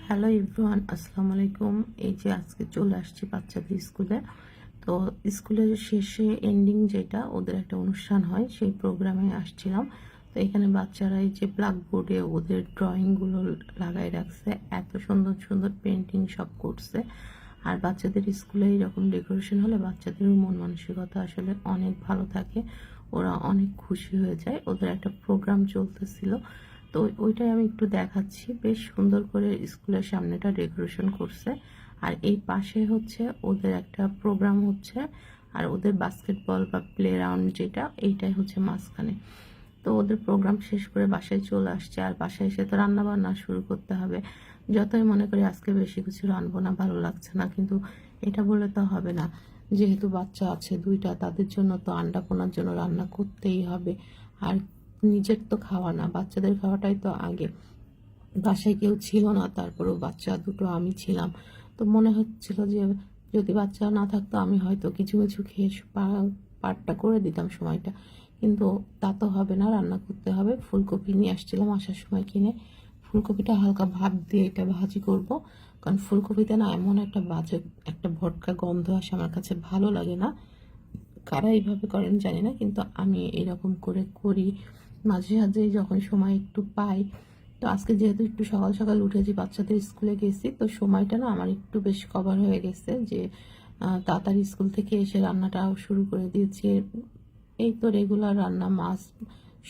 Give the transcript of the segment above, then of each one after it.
Hello everyone, আসসালামু আলাইকুম। এই যে আজকে চলে আসছি বাচ্চাদের স্কুলে। তো স্কুলের শেষে এন্ডিং যেটা ওদের একটা অনুষ্ঠান হয়, সেই প্রোগ্রামে আসছিলাম। তো এখানে বাচ্চারা এই যে ব্ল্যাকবোর্ডে ওদের ড্রয়িংগুলো লাগাই রাখছে, এত সুন্দর সুন্দর পেন্টিং সব করছে। আর বাচ্চাদের স্কুলে এরকম ডেকোরেশন হলে বাচ্চাদেরও মন মানসিকতা আসলে অনেক ভালো থাকে, ওরা অনেক খুশি হয়ে যায়। ওদের একটা প্রোগ্রাম চলতেছিল, তো ওইটাই আমি একটু দেখাচ্ছি। বেশ সুন্দর করে স্কুলের সামনেটা ডেকোরেশন করছে। আর এই পাশে হচ্ছে ওদের একটা প্রোগ্রাম হচ্ছে, আর ওদের বাস্কেটবল বা প্লে রাউন্ড যেটা, এইটাই হচ্ছে মাঝখানে। তো ওদের প্রোগ্রাম শেষ করে বাসায় চলে আসছে। আর বাসায় এসে তো রান্না বান্না শুরু করতে হবে। যতই মনে করি আজকে বেশি কিছু রানবো না, ভালো লাগছে না, কিন্তু এটা বলে তো হবে না। যেহেতু বাচ্চা আছে দুইটা, তাদের জন্য তো আন্ডা পোনার জন্য রান্না করতেই হবে। আর নিজের তো খাওয়া না, বাচ্চাদের খাওয়াটাই তো আগে। বাসায় কেউ ছিল না, তারপরেও বাচ্চা দুটো আমি ছিলাম। তো মনে হচ্ছিল যে যদি বাচ্চা না থাকতো আমি হয়তো কিছু কিছু খেয়ে পার্টটা করে দিতাম সময়টা, কিন্তু তা তো হবে না, রান্না করতে হবে। ফুলকপি নিয়ে আসছিলাম আসার সময় কিনে। ফুলকপিটা হালকা ভাপ দিয়ে এটা ভাজি করব, কারণ ফুলকপিতে না এমন একটা বাজে একটা ভটকা গন্ধ আসে, আমার কাছে ভালো লাগে না। কারা এইভাবে করেন জানি না, কিন্তু আমি এরকম করে করি মাঝে সাঝে যখন সময় একটু পাই। তো আজকে যেহেতু একটু সকাল সকাল উঠেছি, বাচ্চাদের স্কুলে গেছি, তো সময়টা না আমার একটু বেশ কভার হয়ে গেছে যে তাড়াতাড়ি স্কুল থেকে এসে রান্নাটাও শুরু করে দিয়েছি। এই তো রেগুলার রান্না, মাছ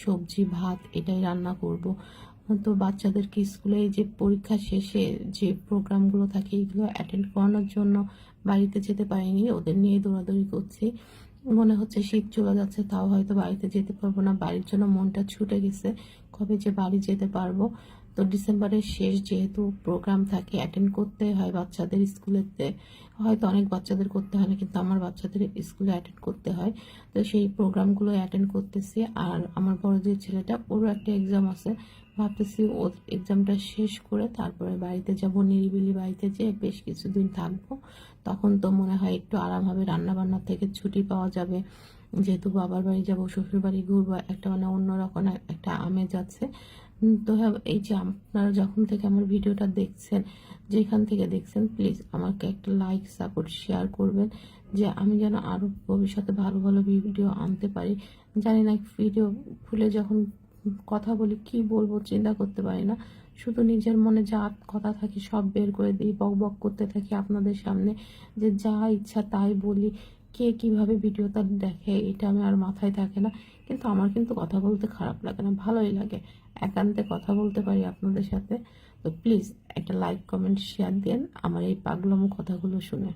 সবজি ভাত এটাই রান্না করব। তো বাচ্চাদেরকে স্কুলে যে পরীক্ষা শেষে যে প্রোগ্রামগুলো থাকে এগুলো অ্যাটেন্ড করানোর জন্য বাড়িতে যেতে পারিনি, ওদের নিয়ে দৌড়াদৌড়ি করছি। মনে হচ্ছে শীত চলে যাচ্ছে, তাও হয়তো বাড়িতে যেতে পারবো না, বাড়ির জন্য মনটা ছুটে গেছে। কবে যে বাড়ি যেতে পারবো। তো ডিসেম্বরের শেষ যেহেতু প্রোগ্রাম থাকে, অ্যাটেন্ড করতে হয় বাচ্চাদের স্কুলেতে। হয়তো অনেক বাচ্চাদের করতে হয় না, কিন্তু আমার বাচ্চাদের স্কুলে অ্যাটেন্ড করতে হয়। তো সেই প্রোগ্রামগুলো অ্যাটেন্ড করতেছি। আর আমার বড় যে ছেলেটা, ওরও একটা এক্সাম আছে, ভাবতেছি ওর এক্সামটা শেষ করে তারপরে বাড়িতে যাব, নিরিবিলি বাড়িতে যেয়ে বেশ কিছুদিন থাকবো। তখন তো মনে হয় একটু আরাম হবে, রান্না বান্না থেকে ছুটি পাওয়া যাবে। যেহেতু বাবার বাড়ি যাব, শ্বশুর বাড়ি ঘুরবো, একটা মানে অন্যরকম একটা আমেজ আছে। তো হ্যাঁ, এই যে আপনারা যখন থেকে আমার ভিডিওটা দেখছেন, যেখান থেকে দেখছেন, প্লিজ আমাকে একটা লাইক সাপোর্ট শেয়ার করবেন, যে আমি যেন আরও ভবিষ্যতে ভালো ভালো ভিডিও আনতে পারি। জানি না, ভিডিও খুলে যখন কথা বলি কি বলবো চিন্তা করতে পারি না, শুধু নিজের মনে যা কথা থাকে সব বের করে দিই, বক বক করতে থাকি আপনাদের সামনে, যে যা ইচ্ছা তাই বলি। কে কিভাবে ভিডিওটা দেখে এটা আমি আর মাথায় থাকে না, কিন্তু আমার কিন্তু কথা বলতে খারাপ লাগে না, ভালোই লাগে। একান্তে কথা বলতে পারি আপনাদের সাথে। তো প্লিজ একটা লাইক কমেন্ট শেয়ার দেন আমার এই পাগলামো কথাগুলো শুনে।